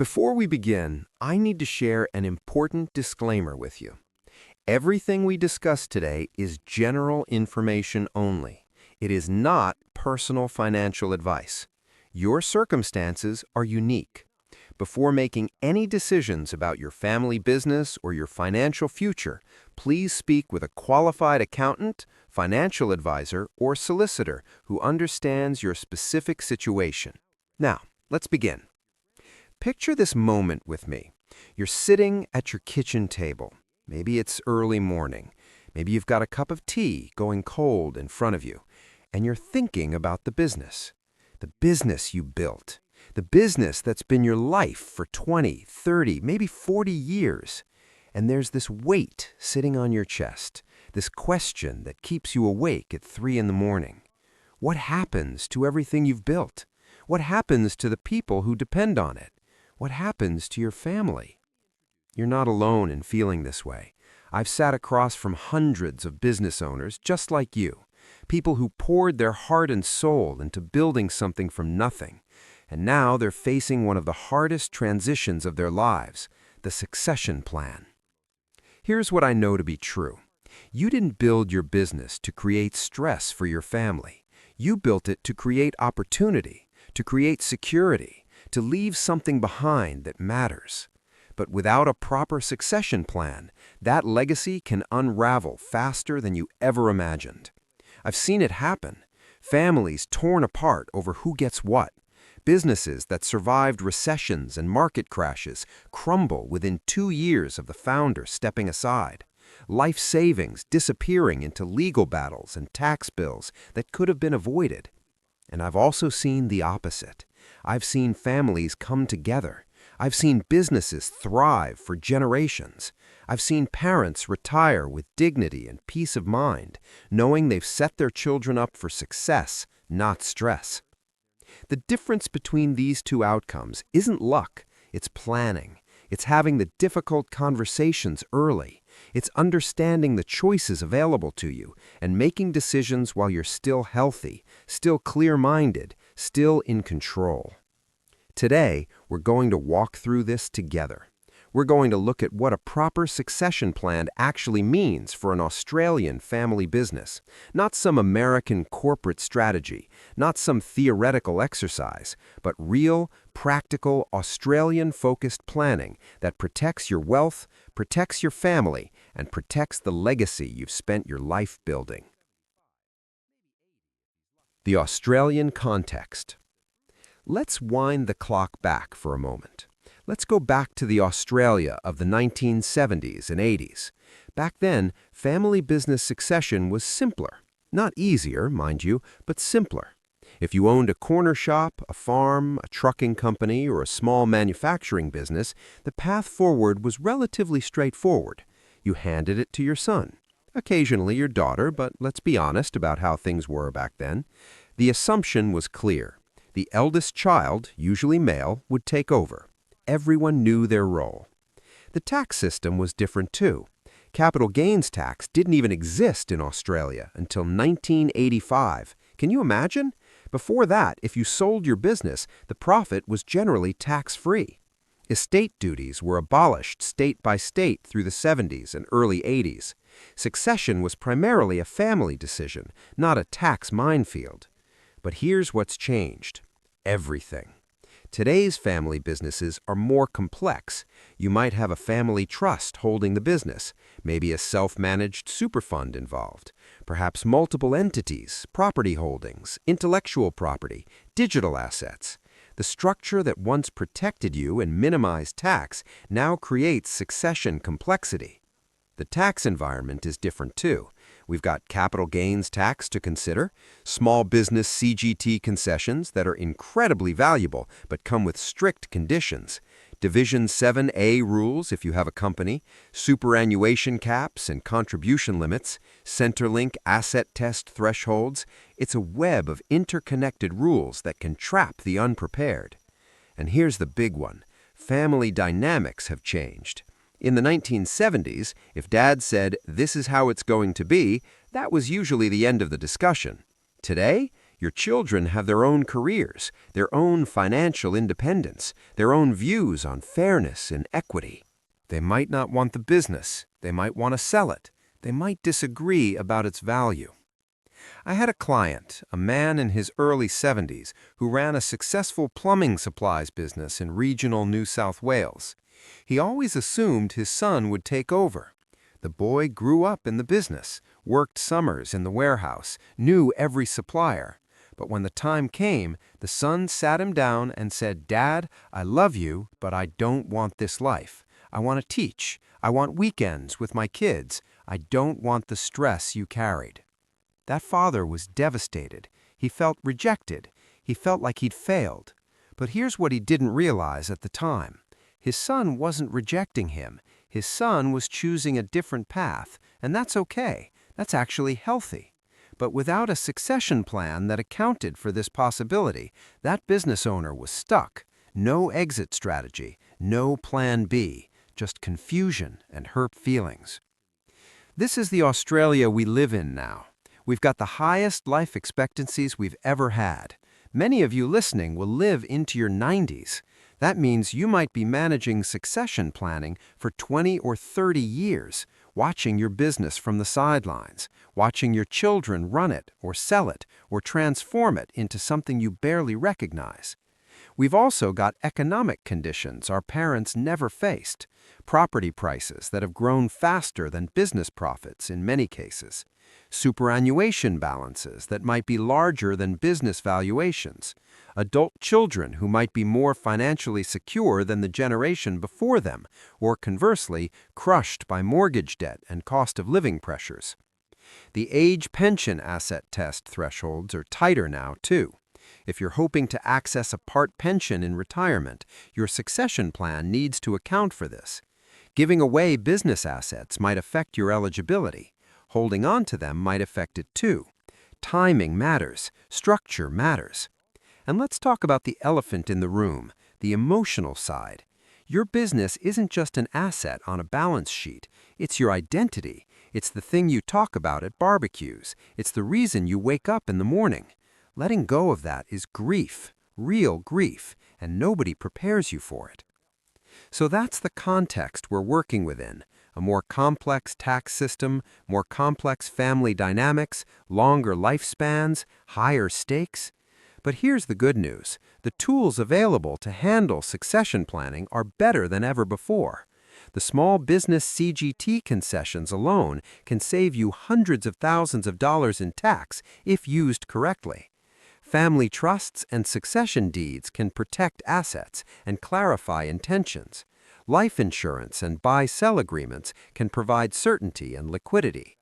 Before we begin, I need to share an important disclaimer with you. Everything we discuss today is general information only. It is not personal financial advice. Your circumstances are unique. Before making any decisions about your family business or your financial future, please speak with a qualified accountant, financial advisor, or solicitor who understands your specific situation. Now, let's begin. Picture this moment with me. You're sitting at your kitchen table. Maybe it's early morning. Maybe you've got a cup of tea going cold in front of you, and you're thinking about the business you built, the business that's been your life for 20, 30, maybe 40 years. And there's this weight sitting on your chest, this question that keeps you awake at 3 in the morning. What happens to everything you've built? What happens to the people who depend on it? What happens to your family? You're not alone in feeling this way. I've sat across from hundreds of business owners just like you, people who poured their heart and soul into building something from nothing, and now they're facing one of the hardest transitions of their lives, the succession plan. Here's what I know to be true. You didn't build your business to create stress for your family. You built it to create opportunity, to create security, to leave something behind that matters. But without a proper succession plan, that legacy can unravel faster than you ever imagined. I've seen it happen. Families torn apart over who gets what. Businesses that survived recessions and market crashes crumble within 2 years of the founder stepping aside. Life savings disappearing into legal battles and tax bills that could have been avoided. And I've also seen the opposite. I've seen families come together. I've seen businesses thrive for generations. I've seen parents retire with dignity and peace of mind, knowing they've set their children up for success, not stress. The difference between these two outcomes isn't luck, it's planning. It's having the difficult conversations early. It's understanding the choices available to you and making decisions while you're still healthy, still clear-minded, still in control. Today, we're going to walk through this together. We're going to look at what a proper succession plan actually means for an Australian family business, not some American corporate strategy, not some theoretical exercise, but real, practical, Australian-focused planning that protects your wealth, protects your family, and protects the legacy you've spent your life building. The Australian context. Let's wind the clock back for a moment. Let's go back to the Australia of the 1970s and 80s. Back then, family business succession was simpler. Not easier, mind you, but simpler. If you owned a corner shop, a farm, a trucking company, or a small manufacturing business, the path forward was relatively straightforward. You handed it to your son. Occasionally your daughter, but let's be honest about how things were back then. The assumption was clear. The eldest child, usually male, would take over. Everyone knew their role. The tax system was different too. Capital gains tax didn't even exist in Australia until 1985. Can you imagine? Before that, if you sold your business, the profit was generally tax-free. Estate duties were abolished state by state through the 70s and early 80s. Succession was primarily a family decision, not a tax minefield. But here's what's changed. Everything. Today's family businesses are more complex. You might have a family trust holding the business, maybe a self-managed super fund involved, perhaps multiple entities, property holdings, intellectual property, digital assets. The structure that once protected you and minimized tax now creates succession complexity. The tax environment is different too. We've got capital gains tax to consider, small business CGT concessions that are incredibly valuable but come with strict conditions, Division 7A rules if you have a company, superannuation caps and contribution limits, Centrelink asset test thresholds. It's a web of interconnected rules that can trap the unprepared. And here's the big one. Family dynamics have changed. In the 1970s, if Dad said, "This is how it's going to be," that was usually the end of the discussion. Today, Your children have their own careers, their own financial independence, their own views on fairness and equity. They might not want the business. They might want to sell it. They might disagree about its value. I had a client, a man in his early 70s, who ran a successful plumbing supplies business in regional New South Wales. He always assumed his son would take over. The boy grew up in the business, worked summers in the warehouse, knew every supplier. But when the time came, the son sat him down and said, "Dad, I love you, but I don't want this life. I want to teach. I want weekends with my kids. I don't want the stress you carried." That father was devastated. He felt rejected. He felt like he'd failed. But here's what he didn't realize at the time. His son wasn't rejecting him. His son was choosing a different path, and that's okay. That's actually healthy. But without a succession plan that accounted for this possibility, that business owner was stuck. No exit strategy, no plan B, just confusion and hurt feelings. This is the Australia we live in now. We've got the highest life expectancies we've ever had. Many of you listening will live into your 90s. That means you might be managing succession planning for 20 or 30 years, watching your business from the sidelines, watching your children run it or sell it or transform it into something you barely recognize. We've also got economic conditions our parents never faced, property prices that have grown faster than business profits in many cases, superannuation balances that might be larger than business valuations, adult children who might be more financially secure than the generation before them, or conversely, crushed by mortgage debt and cost of living pressures. The age pension asset test thresholds are tighter now, too. If you're hoping to access a part pension in retirement, your succession plan needs to account for this. Giving away business assets might affect your eligibility. Holding on to them might affect it too. Timing matters. Structure matters. And let's talk about the elephant in the room, the emotional side. Your business isn't just an asset on a balance sheet. It's your identity. It's the thing you talk about at barbecues. It's the reason you wake up in the morning. Letting go of that is grief, real grief, and nobody prepares you for it. So that's the context we're working within. A more complex tax system, more complex family dynamics, longer lifespans, higher stakes. But here's the good news. The tools available to handle succession planning are better than ever before. The small business CGT concessions alone can save you hundreds of thousands of dollars in tax if used correctly. Family trusts and succession deeds can protect assets and clarify intentions. Life insurance and buy-sell agreements can provide certainty and liquidity.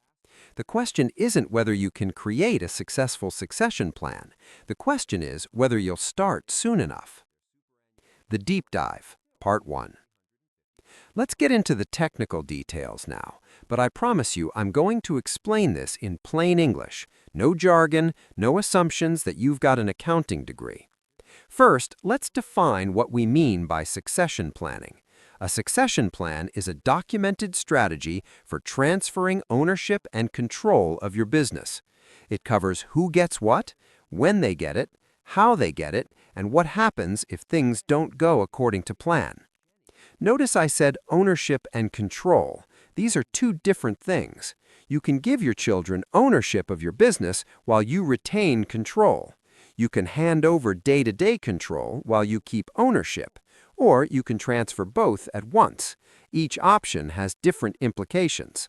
The question isn't whether you can create a successful succession plan. The question is whether you'll start soon enough. The Deep Dive, Part 1. Let's get into the technical details now, but I promise you I'm going to explain this in plain English. No jargon, no assumptions that you've got an accounting degree. First, let's define what we mean by succession planning. A succession plan is a documented strategy for transferring ownership and control of your business. It covers who gets what, when they get it, how they get it, and what happens if things don't go according to plan. Notice I said ownership and control. These are two different things. You can give your children ownership of your business while you retain control. You can hand over day-to-day control while you keep ownership, or you can transfer both at once. Each option has different implications.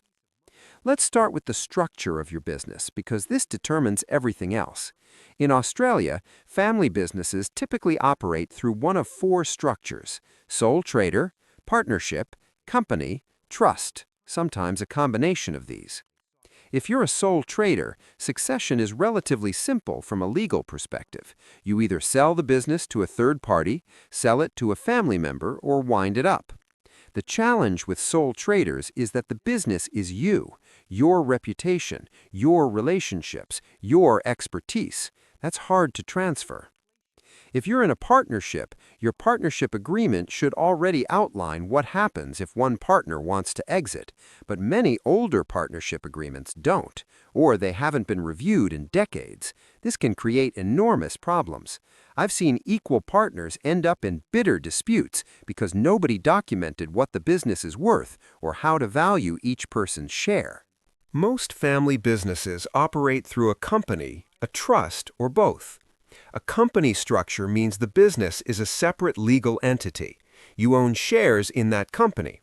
Let's start with the structure of your business because this determines everything else. In Australia, family businesses typically operate through one of four structures: sole trader, partnership, company, trust, sometimes a combination of these. If you're a sole trader, succession is relatively simple from a legal perspective. You either sell the business to a third party, sell it to a family member, or wind it up. The challenge with sole traders is that the business is you, your reputation, your relationships, your expertise. That's hard to transfer. If you're in a partnership, your partnership agreement should already outline what happens if one partner wants to exit, but many older partnership agreements don't, or they haven't been reviewed in decades. This can create enormous problems. I've seen equal partners end up in bitter disputes because nobody documented what the business is worth or how to value each person's share. Most family businesses operate through a company, a trust, or both. A company structure means the business is a separate legal entity. You own shares in that company.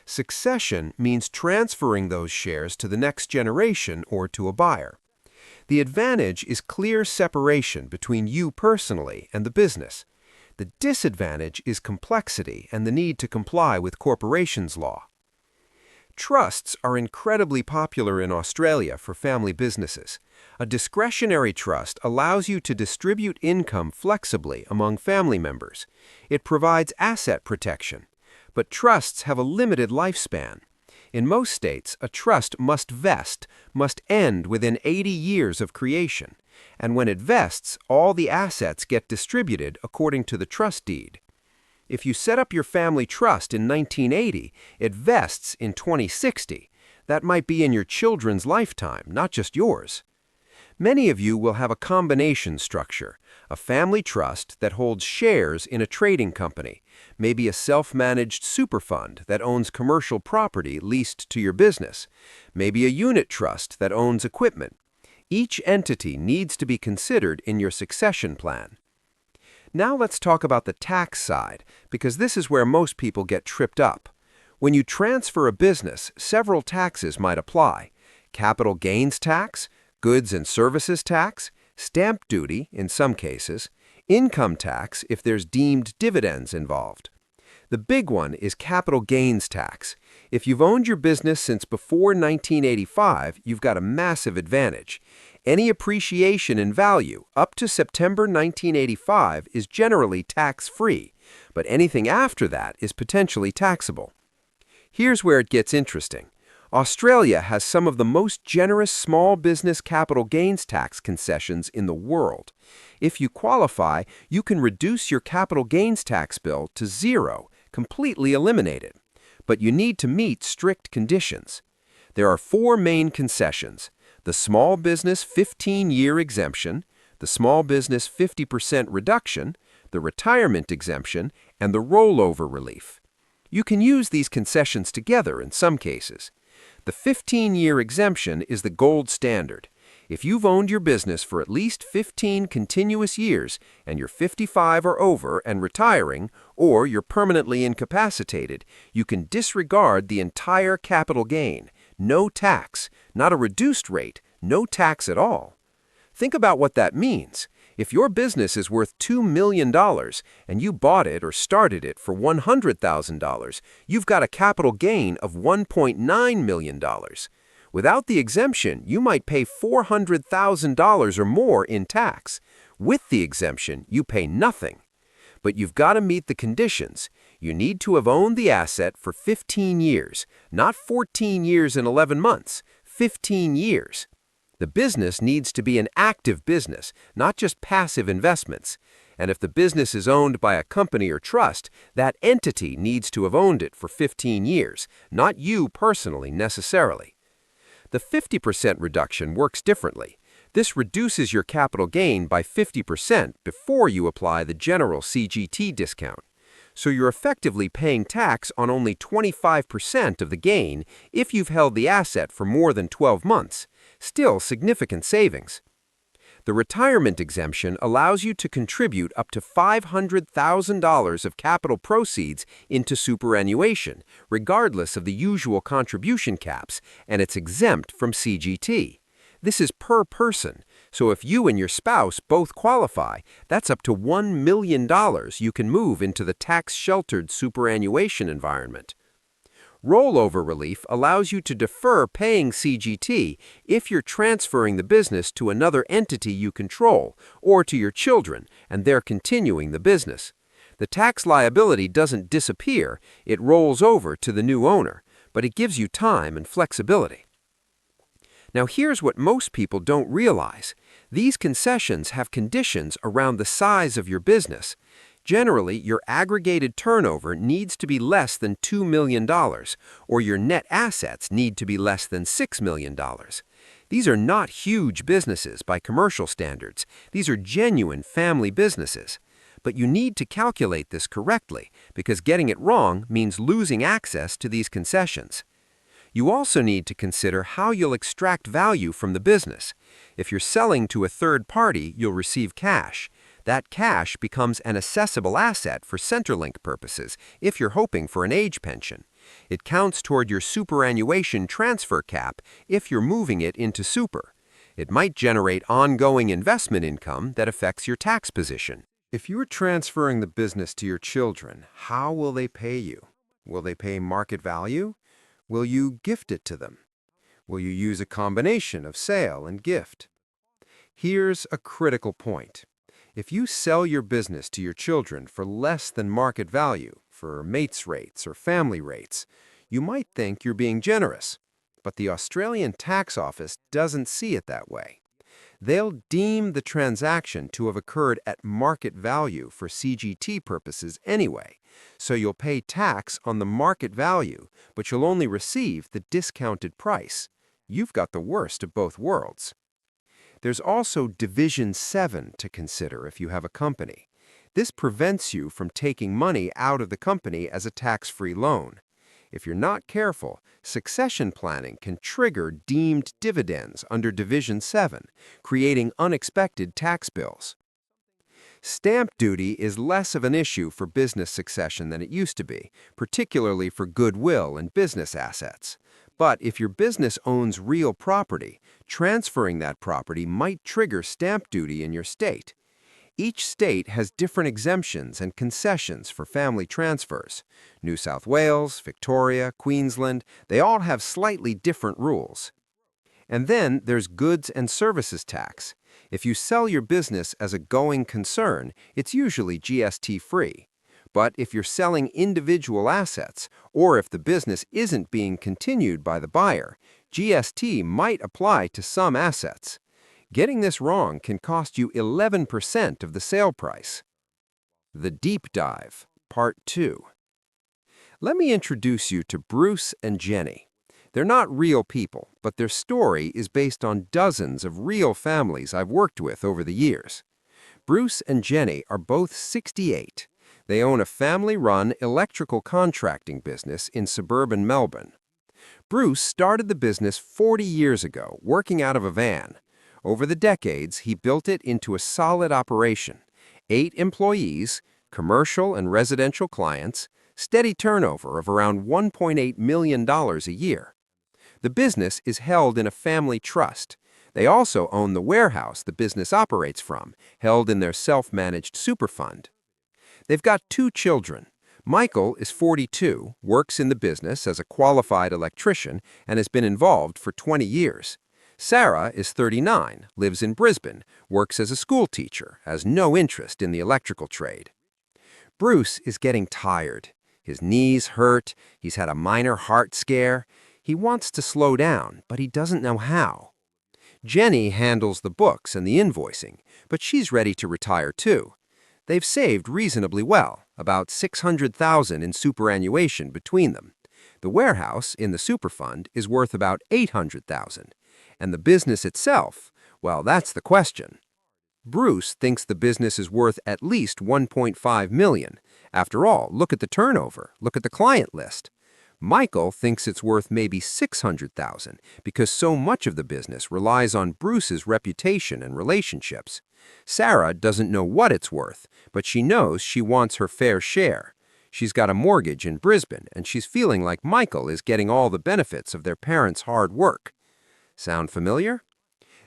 Succession means transferring those shares to the next generation or to a buyer. The advantage is clear separation between you personally and the business. The disadvantage is complexity and the need to comply with corporations law. Trusts are incredibly popular in Australia for family businesses. A discretionary trust allows you to distribute income flexibly among family members. It provides asset protection. But trusts have a limited lifespan. In most states, a trust must end within 80 years of creation. And when it vests, all the assets get distributed according to the trust deed. If you set up your family trust in 1980, it vests in 2060. That might be in your children's lifetime, not just yours. Many of you will have a combination structure, a family trust that holds shares in a trading company, maybe a self-managed super fund that owns commercial property leased to your business, maybe a unit trust that owns equipment. Each entity needs to be considered in your succession plan. Now let's talk about the tax side, because this is where most people get tripped up. When you transfer a business, several taxes might apply: capital gains tax, goods and services tax, stamp duty in some cases, income tax if there's deemed dividends involved. The big one is capital gains tax. If you've owned your business since before 1985, you've got a massive advantage. Any appreciation in value up to September 1985 is generally tax-free, but anything after that is potentially taxable. Here's where it gets interesting. Australia has some of the most generous small business capital gains tax concessions in the world. If you qualify, you can reduce your capital gains tax bill to zero, completely eliminate it. But you need to meet strict conditions. There are 4 main concessions: the small business 15-year exemption, the small business 50% reduction, the retirement exemption, and the rollover relief. You can use these concessions together in some cases. The 15-year exemption is the gold standard. If you've owned your business for at least 15 continuous years and you're 55 or over and retiring, or you're permanently incapacitated, you can disregard the entire capital gain. No tax, not a reduced rate, no tax at all. Think about what that means. If your business is worth $2 million and you bought it or started it for $100,000, you've got a capital gain of $1.9 million. Without the exemption, you might pay $400,000 or more in tax. With the exemption, you pay nothing. But you've got to meet the conditions. You need to have owned the asset for 15 years, not 14 years and 11 months, 15 years. The business needs to be an active business, not just passive investments. And if the business is owned by a company or trust, that entity needs to have owned it for 15 years, not you personally necessarily. The 50% reduction works differently. This reduces your capital gain by 50% before you apply the general CGT discount. So you're effectively paying tax on only 25% of the gain if you've held the asset for more than 12 months. Still significant savings. The retirement exemption allows you to contribute up to $500,000 of capital proceeds into superannuation, regardless of the usual contribution caps, and it's exempt from CGT. This is per person, so if you and your spouse both qualify, that's up to $1 million you can move into the tax-sheltered superannuation environment. Rollover relief allows you to defer paying CGT if you're transferring the business to another entity you control or to your children and they're continuing the business. The tax liability doesn't disappear, it rolls over to the new owner, but it gives you time and flexibility. Now here's what most people don't realize. These concessions have conditions around the size of your business. Generally, your aggregated turnover needs to be less than $2 million, or your net assets need to be less than $6 million. These are not huge businesses by commercial standards. These are genuine family businesses. But you need to calculate this correctly, because getting it wrong means losing access to these concessions. You also need to consider how you'll extract value from the business. If you're selling to a third party, you'll receive cash. That cash becomes an assessable asset for Centrelink purposes if you're hoping for an age pension. It counts toward your superannuation transfer cap if you're moving it into super. It might generate ongoing investment income that affects your tax position. If you're transferring the business to your children, how will they pay you? Will they pay market value? Will you gift it to them? Will you use a combination of sale and gift? Here's a critical point. If you sell your business to your children for less than market value, for mates rates or family rates, you might think you're being generous. But the Australian Tax Office doesn't see it that way. They'll deem the transaction to have occurred at market value for CGT purposes anyway, so you'll pay tax on the market value, but you'll only receive the discounted price. You've got the worst of both worlds. There's also Division 7 to consider if you have a company. This prevents you from taking money out of the company as a tax-free loan. If you're not careful, succession planning can trigger deemed dividends under Division 7, creating unexpected tax bills. Stamp duty is less of an issue for business succession than it used to be, particularly for goodwill and business assets. But if your business owns real property, transferring that property might trigger stamp duty in your state. Each state has different exemptions and concessions for family transfers. New South Wales, Victoria, Queensland, they all have slightly different rules. And then there's goods and services tax. If you sell your business as a going concern, it's usually GST-free. But if you're selling individual assets, or if the business isn't being continued by the buyer, GST might apply to some assets. Getting this wrong can cost you 11% of the sale price. The Deep Dive, Part 2. Let me introduce you to Bruce and Jenny. They're not real people, but their story is based on dozens of real families I've worked with over the years. Bruce and Jenny are both 68. They own a family-run electrical contracting business in suburban Melbourne. Bruce started the business 40 years ago, working out of a van. Over the decades, he built it into a solid operation. 8 employees, commercial and residential clients, steady turnover of around $1.8 million a year. The business is held in a family trust. They also own the warehouse the business operates from, held in their self-managed super fund. They've got 2 children. Michael is 42, works in the business as a qualified electrician, and has been involved for 20 years. Sarah is 39, lives in Brisbane, works as a school teacher, has no interest in the electrical trade. Bruce is getting tired. His knees hurt, he's had a minor heart scare. He wants to slow down, but he doesn't know how. Jenny handles the books and the invoicing, but she's ready to retire too. They've saved reasonably well, about $600,000 in superannuation between them. The warehouse in the superfund is worth about $800,000. And the business itself, well, that's the question. Bruce thinks the business is worth at least $1.5 million. After all, look at the turnover, look at the client list. Michael thinks it's worth maybe $600,000 because so much of the business relies on Bruce's reputation and relationships. Sarah doesn't know what it's worth, but she knows she wants her fair share. She's got a mortgage in Brisbane, and she's feeling like Michael is getting all the benefits of their parents' hard work. Sound familiar?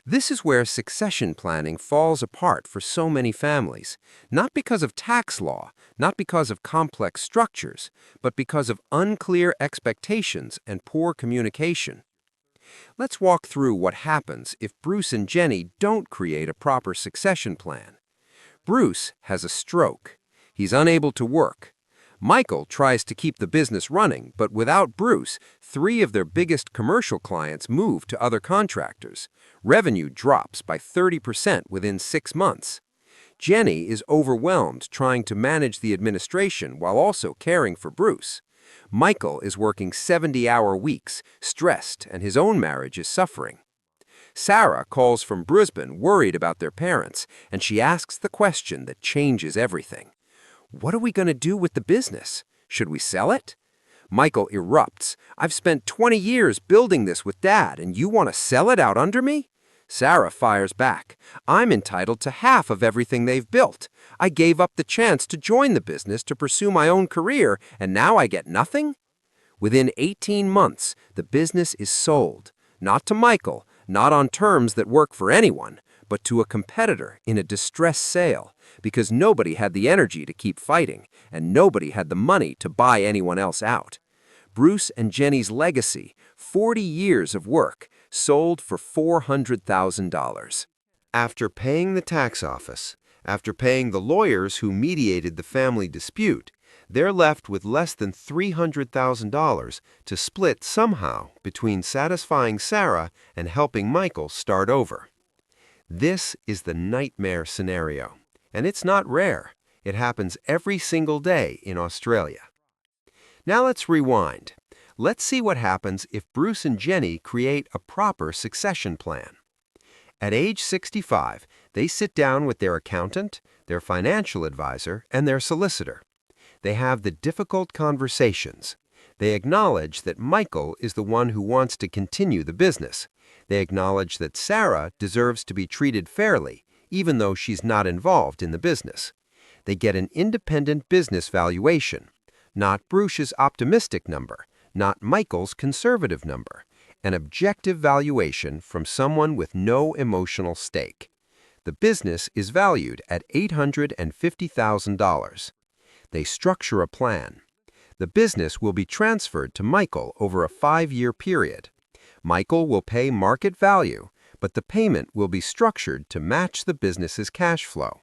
This is where succession planning falls apart for so many families, not because of tax law, not because of complex structures, but because of unclear expectations and poor communication. Let's walk through what happens if Bruce and Jenny don't create a proper succession plan. Bruce has a stroke. He's unable to work. Michael tries to keep the business running, but without Bruce, 3 of their biggest commercial clients move to other contractors. Revenue drops by 30% within 6 months. Jenny is overwhelmed trying to manage the administration while also caring for Bruce. Michael is working 70-hour weeks, stressed, and his own marriage is suffering. Sarah calls from Brisbane worried about their parents, and she asks the question that changes everything. What are we going to do with the business? Should we sell it? Michael erupts. I've spent 20 years building this with Dad, and you want to sell it out under me? Sarah fires back. I'm entitled to half of everything they've built. I gave up the chance to join the business to pursue my own career, and now I get nothing? Within 18 months, the business is sold. Not to Michael, not on terms that work for anyone, but to a competitor in a distress sale, because nobody had the energy to keep fighting, and nobody had the money to buy anyone else out. Bruce and Jenny's legacy, 40 years of work, sold for $400,000. After paying the tax office, after paying the lawyers who mediated the family dispute, they're left with less than $300,000 to split somehow between satisfying Sarah and helping Michael start over. This is the nightmare scenario, and it's not rare. It happens every single day in Australia. Now let's rewind. Let's see what happens if Bruce and Jenny create a proper succession plan. At age 65, they sit down with their accountant, their financial advisor, and their solicitor. They have the difficult conversations. They acknowledge that Michael is the one who wants to continue the business. They acknowledge that Sarah deserves to be treated fairly, even though she's not involved in the business. They get an independent business valuation, not Bruce's optimistic number, not Michael's conservative number, an objective valuation from someone with no emotional stake. The business is valued at $850,000. They structure a plan. The business will be transferred to Michael over a 5-year period. Michael will pay market value, but the payment will be structured to match the business's cash flow.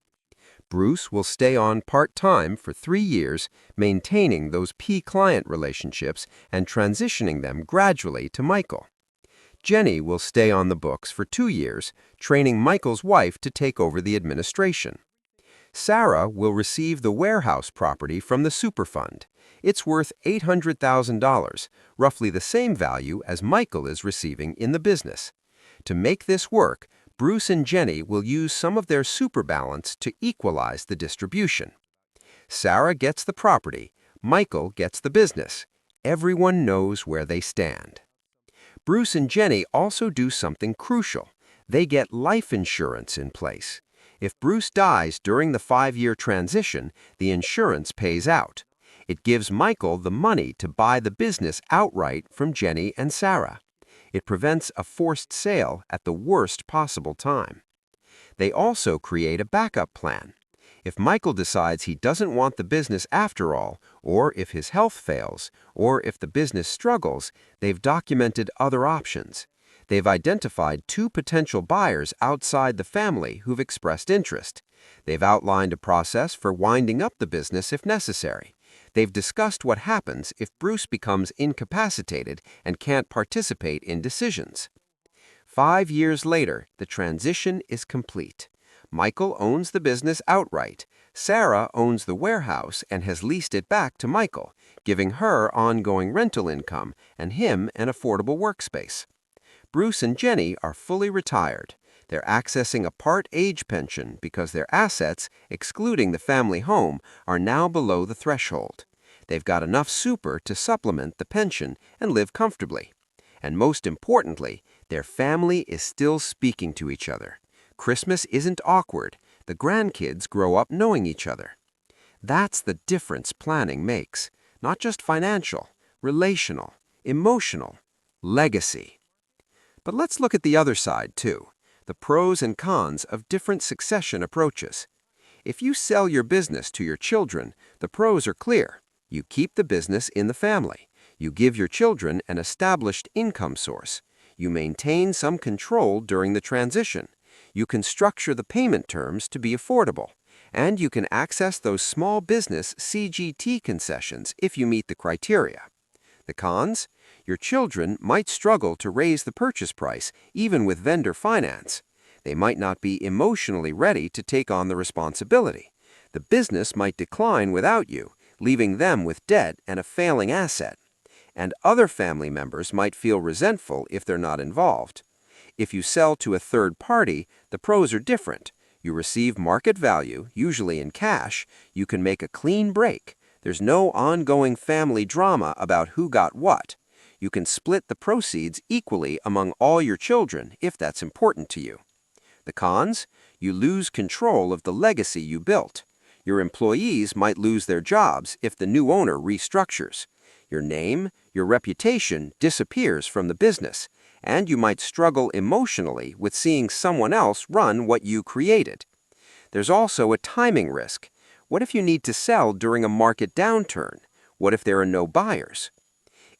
Bruce will stay on part-time for 3 years, maintaining those client relationships and transitioning them gradually to Michael. Jenny will stay on the books for 2 years, training Michael's wife to take over the administration. Sarah will receive the warehouse property from the superfund. It's worth $800,000, roughly the same value as Michael is receiving in the business. To make this work, Bruce and Jenny will use some of their superbalance to equalize the distribution. Sarah gets the property, Michael gets the business. Everyone knows where they stand. Bruce and Jenny also do something crucial. They get life insurance in place. If Bruce dies during the 5-year transition, the insurance pays out. It gives Michael the money to buy the business outright from Jenny and Sarah. It prevents a forced sale at the worst possible time. They also create a backup plan. If Michael decides he doesn't want the business after all, or if his health fails, or if the business struggles, they've documented other options. They've identified 2 potential buyers outside the family who've expressed interest. They've outlined a process for winding up the business if necessary. They've discussed what happens if Bruce becomes incapacitated and can't participate in decisions. 5 years later, the transition is complete. Michael owns the business outright. Sarah owns the warehouse and has leased it back to Michael, giving her ongoing rental income and him an affordable workspace. Bruce and Jenny are fully retired. They're accessing a part-age pension because their assets, excluding the family home, are now below the threshold. They've got enough super to supplement the pension and live comfortably. And most importantly, their family is still speaking to each other. Christmas isn't awkward. The grandkids grow up knowing each other. That's the difference planning makes. Not just financial, relational, emotional, legacy. But let's look at the other side, too, the pros and cons of different succession approaches. If you sell your business to your children, the pros are clear. You keep the business in the family. You give your children an established income source. You maintain some control during the transition. You can structure the payment terms to be affordable. And you can access those small business CGT concessions if you meet the criteria. The cons? Your children might struggle to raise the purchase price, even with vendor finance. They might not be emotionally ready to take on the responsibility. The business might decline without you, leaving them with debt and a failing asset. And other family members might feel resentful if they're not involved. If you sell to a third party, the pros are different. You receive market value, usually in cash. You can make a clean break. There's no ongoing family drama about who got what. You can split the proceeds equally among all your children if that's important to you. The cons? You lose control of the legacy you built. Your employees might lose their jobs if the new owner restructures. Your name, your reputation disappears from the business, and you might struggle emotionally with seeing someone else run what you created. There's also a timing risk. What if you need to sell during a market downturn? What if there are no buyers?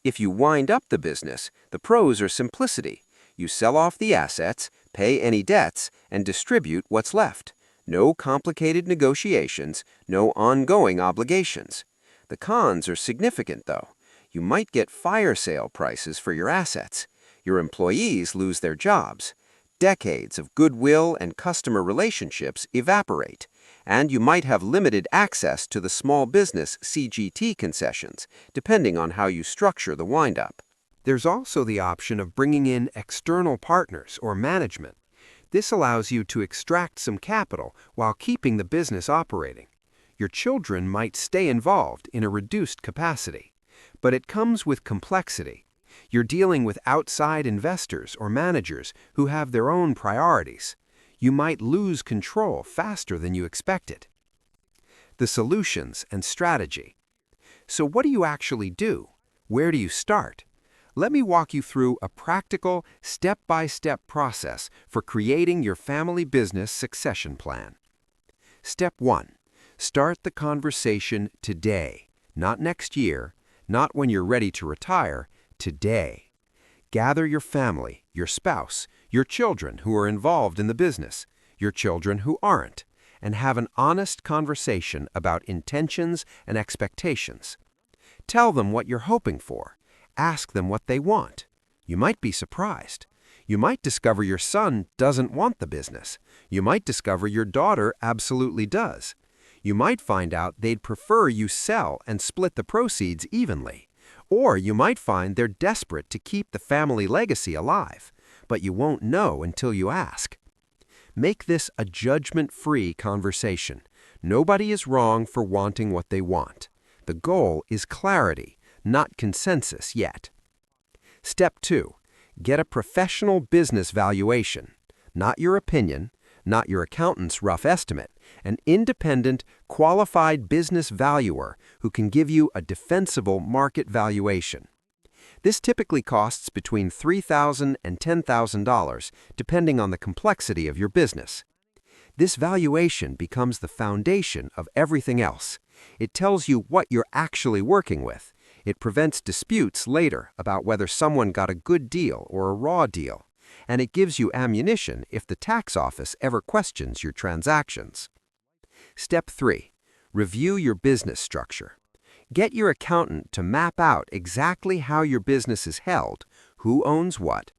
If you wind up the business, the pros are simplicity. You sell off the assets, pay any debts, and distribute what's left. No complicated negotiations, no ongoing obligations. The cons are significant, though. You might get fire sale prices for your assets. Your employees lose their jobs. Decades of goodwill and customer relationships evaporate. And you might have limited access to the small business CGT concessions, depending on how you structure the windup. There's also the option of bringing in external partners or management. This allows you to extract some capital while keeping the business operating. Your children might stay involved in a reduced capacity, but it comes with complexity. You're dealing with outside investors or managers who have their own priorities. You might lose control faster than you expected. The solutions and strategy. So what do you actually do? Where do you start? Let me walk you through a practical, step-by-step process for creating your family business succession plan. Step 1. Start the conversation today, not next year, not when you're ready to retire, today. Gather your family, your spouse, your children who are involved in the business, your children who aren't, and have an honest conversation about intentions and expectations. Tell them what you're hoping for. Ask them what they want. You might be surprised. You might discover your son doesn't want the business. You might discover your daughter absolutely does. You might find out they'd prefer you sell and split the proceeds evenly. Or you might find they're desperate to keep the family legacy alive, but you won't know until you ask. Make this a judgment-free conversation. Nobody is wrong for wanting what they want. The goal is clarity, not consensus yet. Step 2. Get a professional business valuation. Not your opinion, not your accountant's rough estimate. An independent, qualified business valuer who can give you a defensible market valuation. This typically costs between $3,000 and $10,000, depending on the complexity of your business. This valuation becomes the foundation of everything else. It tells you what you're actually working with. It prevents disputes later about whether someone got a good deal or a raw deal. And it gives you ammunition if the tax office ever questions your transactions. Step 3. Review your business structure. Get your accountant to map out exactly how your business is held, who owns what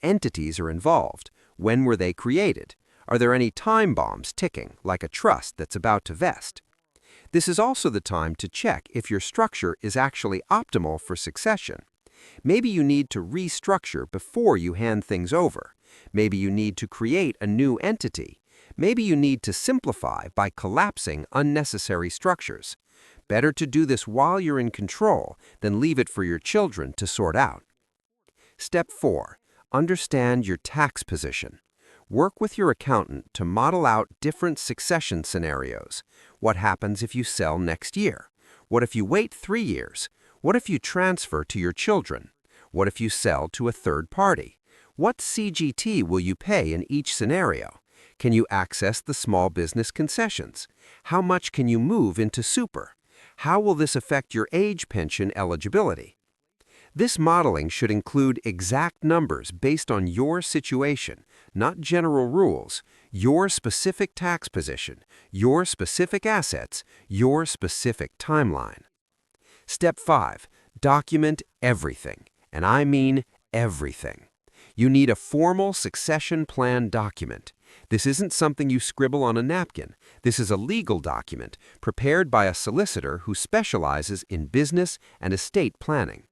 entities are involved, when were they created, are there any time bombs ticking, like a trust that's about to vest. This is also the time to check if your structure is actually optimal for succession. Maybe you need to restructure before you hand things over. Maybe you need to create a new entity. Maybe you need to simplify by collapsing unnecessary structures. Better to do this while you're in control than leave it for your children to sort out. Step 4. Understand your tax position. Work with your accountant to model out different succession scenarios. What happens if you sell next year? What if you wait 3 years? What if you transfer to your children? What if you sell to a third party? What CGT will you pay in each scenario? Can you access the small business concessions? How much can you move into super? How will this affect your age pension eligibility? This modeling should include exact numbers based on your situation, not general rules. your specific tax position, your specific assets, your specific timeline. Step 5. Document everything, and I mean everything. You need a formal succession plan document. This isn't something you scribble on a napkin. This is a legal document prepared by a solicitor who specializes in business and estate planning.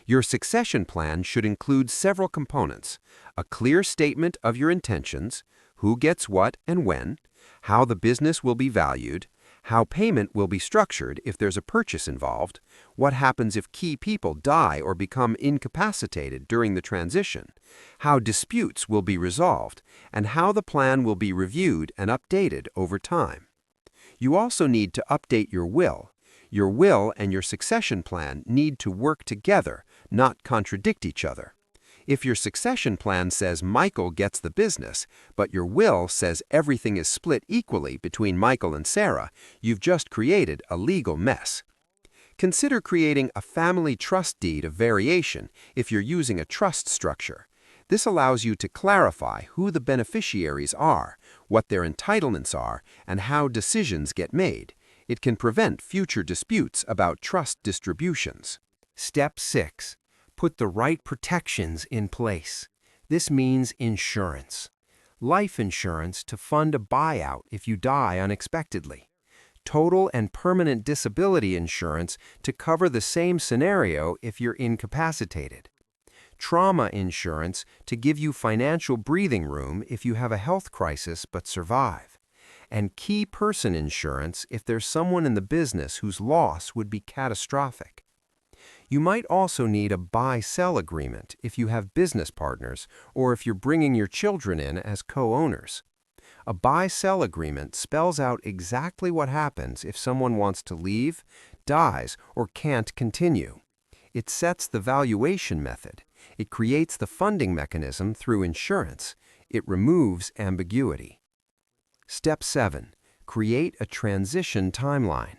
Your succession plan should include several components: a clear statement of your intentions, who gets what and when, how the business will be valued, how payment will be structured if there's a purchase involved, what happens if key people die or become incapacitated during the transition, how disputes will be resolved, and how the plan will be reviewed and updated over time. You also need to update your will. Your will and your succession plan need to work together, not contradict each other. If your succession plan says Michael gets the business, but your will says everything is split equally between Michael and Sarah, you've just created a legal mess. Consider creating a family trust deed of variation if you're using a trust structure. This allows you to clarify who the beneficiaries are, what their entitlements are, and how decisions get made. It can prevent future disputes about trust distributions. Step 6. Put the right protections in place. This means insurance. Life insurance to fund a buyout if you die unexpectedly. Total and permanent disability insurance to cover the same scenario if you're incapacitated. Trauma insurance to give you financial breathing room if you have a health crisis but survive. And key person insurance if there's someone in the business whose loss would be catastrophic. You might also need a buy-sell agreement if you have business partners or if you're bringing your children in as co-owners. A buy-sell agreement spells out exactly what happens if someone wants to leave, dies, or can't continue. It sets the valuation method. It creates the funding mechanism through insurance. It removes ambiguity. Step 7. Create a transition timeline.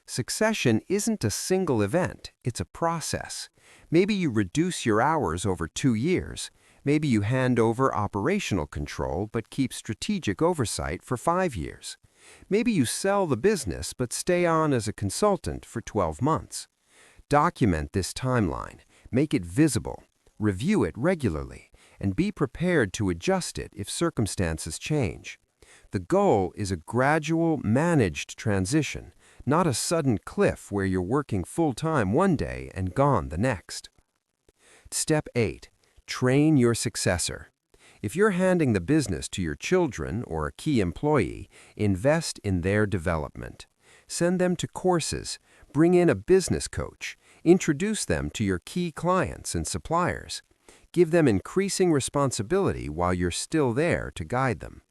Succession isn't a single event, it's a process. Maybe you reduce your hours over 2 years. Maybe you hand over operational control but keep strategic oversight for 5 years. Maybe you sell the business but stay on as a consultant for 12 months. Document this timeline, make it visible, review it regularly, and be prepared to adjust it if circumstances change. The goal is a gradual, managed transition, not a sudden cliff where you're working full-time one day and gone the next. Step 8. Train your successor. If you're handing the business to your children or a key employee, invest in their development. Send them to courses, bring in a business coach, introduce them to your key clients and suppliers. Give them increasing responsibility while you're still there to guide them.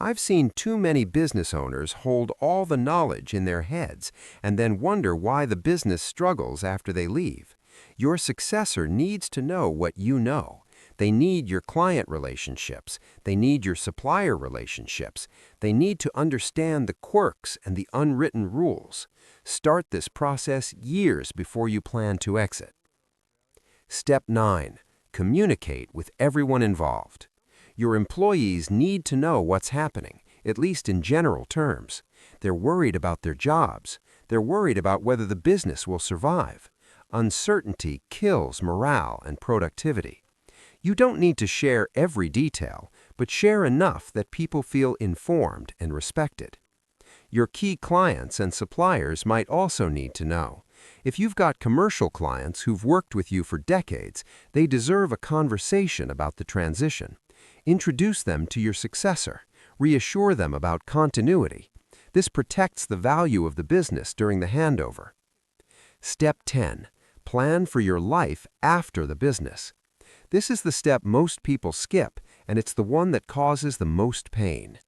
I've seen too many business owners hold all the knowledge in their heads and then wonder why the business struggles after they leave. Your successor needs to know what you know. They need your client relationships. They need your supplier relationships. They need to understand the quirks and the unwritten rules. Start this process years before you plan to exit. Step 9. Communicate with everyone involved. Your employees need to know what's happening, at least in general terms. They're worried about their jobs. They're worried about whether the business will survive. Uncertainty kills morale and productivity. You don't need to share every detail, but share enough that people feel informed and respected. Your key clients and suppliers might also need to know. If you've got commercial clients who've worked with you for decades, they deserve a conversation about the transition. Introduce them to your successor. Reassure them about continuity. This protects the value of the business during the handover. Step 10. Plan for your life after the business. This is the step most people skip, and it's the one that causes the most pain.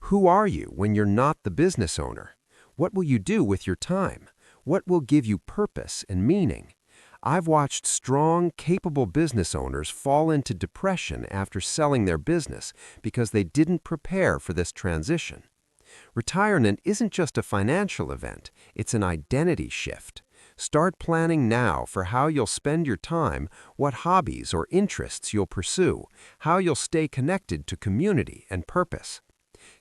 Who are you when you're not the business owner? What will you do with your time? What will give you purpose and meaning? I've watched strong, capable business owners fall into depression after selling their business because they didn't prepare for this transition. Retirement isn't just a financial event, it's an identity shift. Start planning now for how you'll spend your time, what hobbies or interests you'll pursue, how you'll stay connected to community and purpose.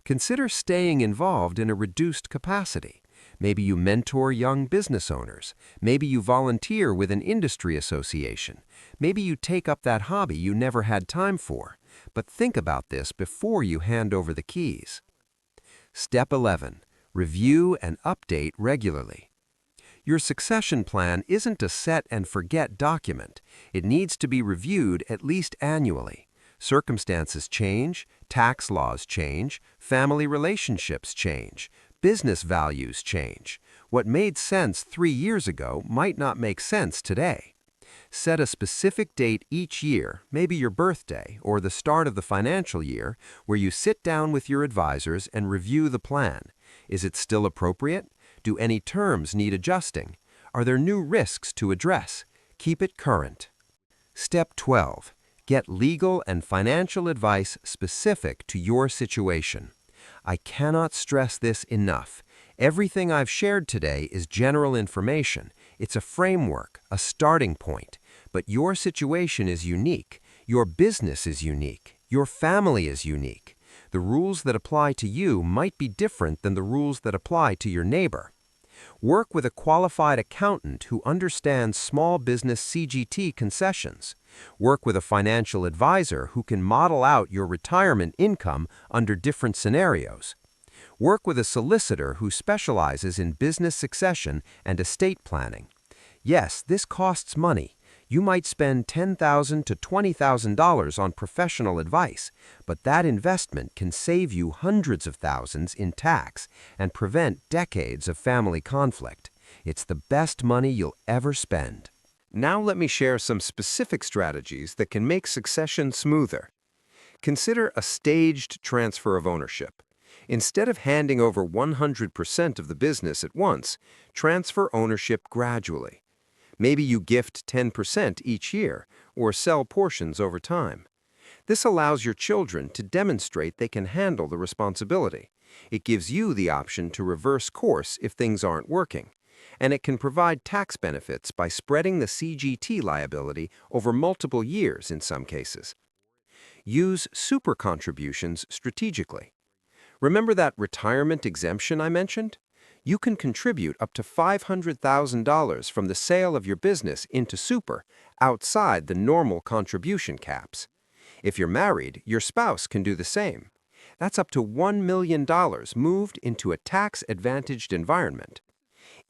Consider staying involved in a reduced capacity. Maybe you mentor young business owners. Maybe you volunteer with an industry association. Maybe you take up that hobby you never had time for. But think about this before you hand over the keys. Step 11. Review and update regularly. Your succession plan isn't a set-and-forget document. It needs to be reviewed at least annually. Circumstances change, tax laws change, family relationships change, business values change. What made sense 3 years ago might not make sense today. Set a specific date each year, maybe your birthday or the start of the financial year, where you sit down with your advisors and review the plan. Is it still appropriate? Do any terms need adjusting? Are there new risks to address? Keep it current. Step 12. Get legal and financial advice specific to your situation. I cannot stress this enough. Everything I've shared today is general information. It's a framework, a starting point. But your situation is unique. Your business is unique. Your family is unique. The rules that apply to you might be different than the rules that apply to your neighbor. Work with a qualified accountant who understands small business CGT concessions. Work with a financial advisor who can model out your retirement income under different scenarios. Work with a solicitor who specializes in business succession and estate planning. Yes, this costs money. You might spend $10,000 to $20,000 on professional advice, but that investment can save you hundreds of thousands in tax and prevent decades of family conflict. It's the best money you'll ever spend. Now let me share some specific strategies that can make succession smoother. Consider a staged transfer of ownership. Instead of handing over 100% of the business at once, transfer ownership gradually. Maybe you gift 10% each year or sell portions over time. This allows your children to demonstrate they can handle the responsibility. It gives you the option to reverse course if things aren't working. And it can provide tax benefits by spreading the CGT liability over multiple years in some cases. Use super contributions strategically. Remember that retirement exemption I mentioned? You can contribute up to $500,000 from the sale of your business into super, outside the normal contribution caps. If you're married, your spouse can do the same. That's up to $1 million moved into a tax-advantaged environment.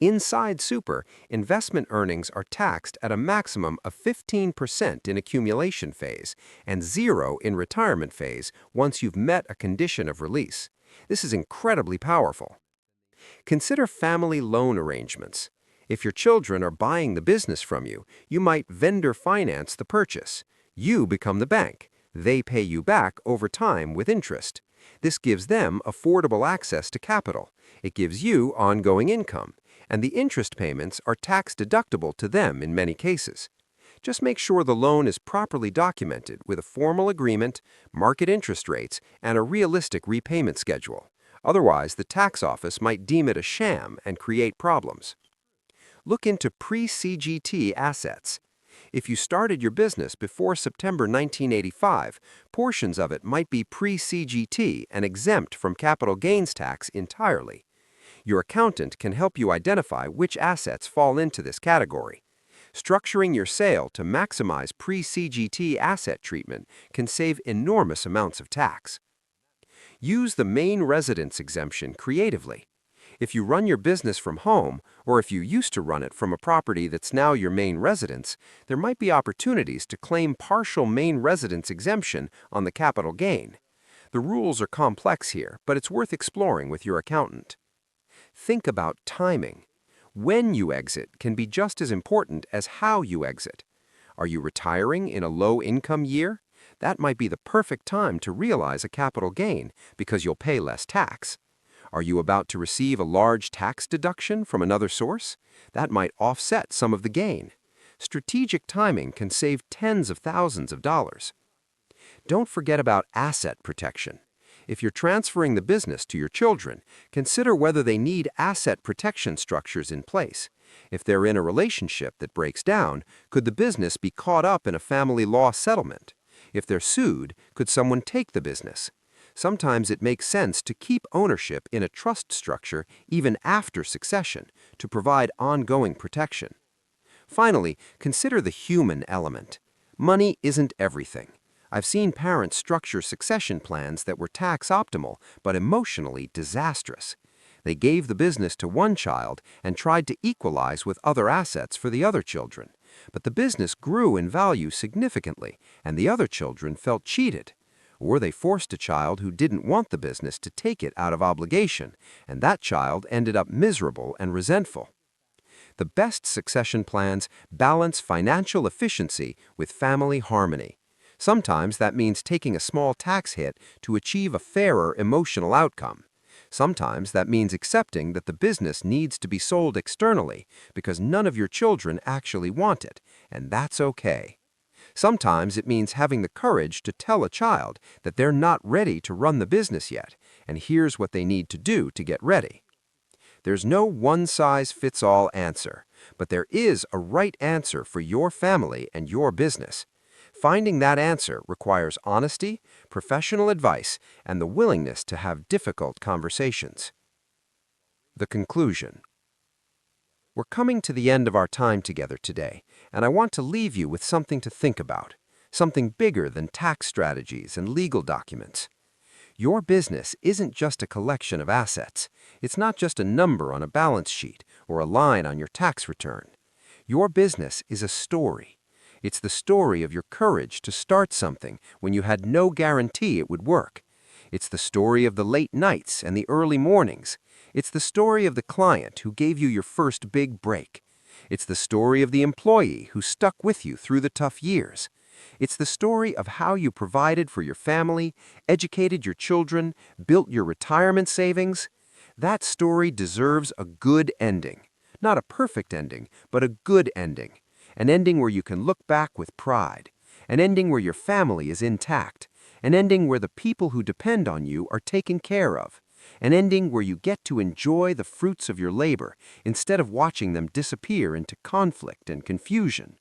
Inside super, investment earnings are taxed at a maximum of 15% in accumulation phase and 0 in retirement phase once you've met a condition of release. This is incredibly powerful. Consider family loan arrangements. If your children are buying the business from you, you might vendor finance the purchase. You become the bank. They pay you back over time with interest. This gives them affordable access to capital. It gives you ongoing income, and the interest payments are tax-deductible to them in many cases. Just make sure the loan is properly documented with a formal agreement, market interest rates, and a realistic repayment schedule. Otherwise, the tax office might deem it a sham and create problems. Look into pre-CGT assets. If you started your business before September 1985, portions of it might be pre-CGT and exempt from capital gains tax entirely. Your accountant can help you identify which assets fall into this category. Structuring your sale to maximize pre-CGT asset treatment can save enormous amounts of tax. Use the main residence exemption creatively. If you run your business from home, or if you used to run it from a property that's now your main residence, there might be opportunities to claim partial main residence exemption on the capital gain. The rules are complex here, but it's worth exploring with your accountant. Think about timing. When you exit can be just as important as how you exit. Are you retiring in a low-income year? That might be the perfect time to realize a capital gain because you'll pay less tax. Are you about to receive a large tax deduction from another source? That might offset some of the gain. Strategic timing can save tens of thousands of dollars. Don't forget about asset protection. If you're transferring the business to your children, consider whether they need asset protection structures in place. If they're in a relationship that breaks down, could the business be caught up in a family law settlement? If they're sued, could someone take the business? Sometimes it makes sense to keep ownership in a trust structure even after succession to provide ongoing protection. Finally, consider the human element. Money isn't everything. I've seen parents structure succession plans that were tax optimal but emotionally disastrous. They gave the business to one child and tried to equalize with other assets for the other children. But the business grew in value significantly, and the other children felt cheated. Or they forced a child who didn't want the business to take it out of obligation, and that child ended up miserable and resentful. The best succession plans balance financial efficiency with family harmony. Sometimes that means taking a small tax hit to achieve a fairer emotional outcome. Sometimes that means accepting that the business needs to be sold externally because none of your children actually want it, and that's okay. Sometimes it means having the courage to tell a child that they're not ready to run the business yet, and here's what they need to do to get ready. There's no one-size-fits-all answer, but there is a right answer for your family and your business. Finding that answer requires honesty, professional advice, and the willingness to have difficult conversations. The conclusion. We're coming to the end of our time together today, and I want to leave you with something to think about, something bigger than tax strategies and legal documents. Your business isn't just a collection of assets. It's not just a number on a balance sheet or a line on your tax return. Your business is a story. It's the story of your courage to start something when you had no guarantee it would work. It's the story of the late nights and the early mornings. It's the story of the client who gave you your first big break. It's the story of the employee who stuck with you through the tough years. It's the story of how you provided for your family, educated your children, built your retirement savings. That story deserves a good ending. Not a perfect ending, but a good ending. An ending where you can look back with pride. An ending where your family is intact. An ending where the people who depend on you are taken care of. An ending where you get to enjoy the fruits of your labor instead of watching them disappear into conflict and confusion.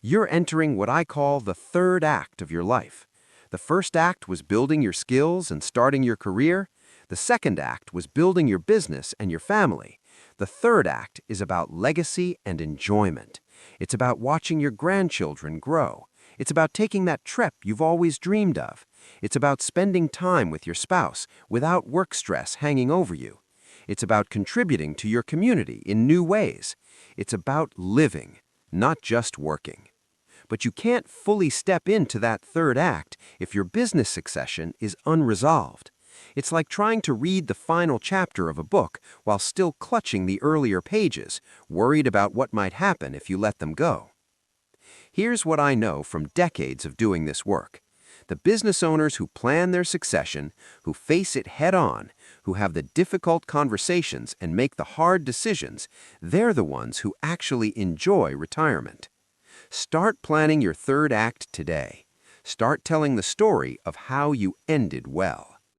You're entering what I call the third act of your life. The first act was building your skills and starting your career. The second act was building your business and your family. The third act is about legacy and enjoyment. It's about watching your grandchildren grow. It's about taking that trip you've always dreamed of. It's about spending time with your spouse without work stress hanging over you. It's about contributing to your community in new ways. It's about living, not just working. But you can't fully step into that third act if your business succession is unresolved. It's like trying to read the final chapter of a book while still clutching the earlier pages, worried about what might happen if you let them go. Here's what I know from decades of doing this work. The business owners who plan their succession, who face it head-on, who have the difficult conversations and make the hard decisions, they're the ones who actually enjoy retirement. Start planning your third act today. Start telling the story of how you ended well.